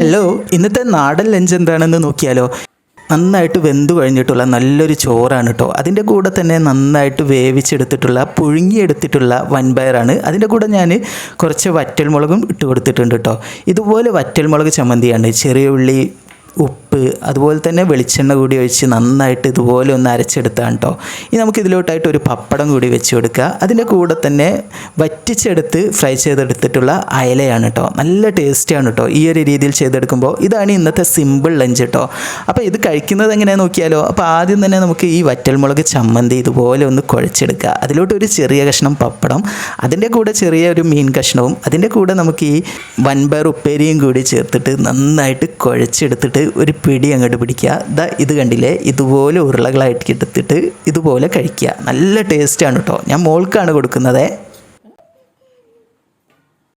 Hello, ഇന്നത്തെ നാടൻ lunch എന്താണെന്ന് നോക്കിയാലോ. നന്നായിട്ട് വെന്തു കഴിഞ്ഞിട്ടുള്ള നല്ലൊരു ചോറാണ് കേട്ടോ. അതിൻ്റെ കൂടെ തന്നെ നന്നായിട്ട് വേവിച്ചെടുത്തിട്ടുള്ള പുഴുങ്ങിയെടുത്തിട്ടുള്ള വൻപയറാണ്. അതിൻ്റെ കൂടെ ഞാൻ കുറച്ച് വറ്റൽമുളകും ഇട്ട് കൊടുത്തിട്ടുണ്ട് കേട്ടോ. ഇതുപോലെ വറ്റൽമുളക് ചമ്മന്തിയാണ്. ചെറിയ ഉള്ളി, ഉപ്പ്, അതുപോലെ തന്നെ വെളിച്ചെണ്ണ കൂടി ഒഴിച്ച് നന്നായിട്ട് ഇതുപോലെ ഒന്ന് അരച്ചെടുത്താണ് കേട്ടോ. ഇനി നമുക്ക് ഇതിലോട്ടായിട്ട് ഒരു പപ്പടം കൂടി വെച്ച് കൊടുക്കുക. അതിൻ്റെ കൂടെ തന്നെ വറ്റിച്ചെടുത്ത് ഫ്രൈ ചെയ്തെടുത്തിട്ടുള്ള അയലയാണ് കേട്ടോ. നല്ല ടേസ്റ്റിയാണ് കേട്ടോ ഈ ഒരു രീതിയിൽ ചെയ്തെടുക്കുമ്പോൾ. ഇതാണ് ഇന്നത്തെ സിമ്പിൾ ലഞ്ച് കേട്ടോ. അപ്പോൾ ഇത് കഴിക്കുന്നത് എങ്ങനെയാണെന്ന് നോക്കിയാലോ. അപ്പോൾ ആദ്യം തന്നെ നമുക്ക് ഈ വറ്റൽമുളക് ചമ്മന്തി ഇതുപോലെ ഒന്ന് കുഴച്ചെടുക്കുക. അതിലോട്ട് ഒരു ചെറിയ കഷ്ണം പപ്പടം, അതിൻ്റെ കൂടെ ചെറിയൊരു മീൻ കഷ്ണവും, അതിൻ്റെ കൂടെ നമുക്ക് ഈ വൻപയർ ഉപ്പേരിയും കൂടി ചേർത്തിട്ട് നന്നായിട്ട് കുഴച്ചെടുത്തിട്ട് ഒരു പിടി അങ്ങോട്ട് പിടിക്കുക. ഇത് കണ്ടില്ലേ, ഇതുപോലെ ഉരുളകളായിട്ട് എടുത്തിട്ട് ഇതുപോലെ കഴിക്കുക. നല്ല ടേസ്റ്റാണ് കേട്ടോ. ഞാൻ മോൾക്കാണ് കൊടുക്കുന്നത്.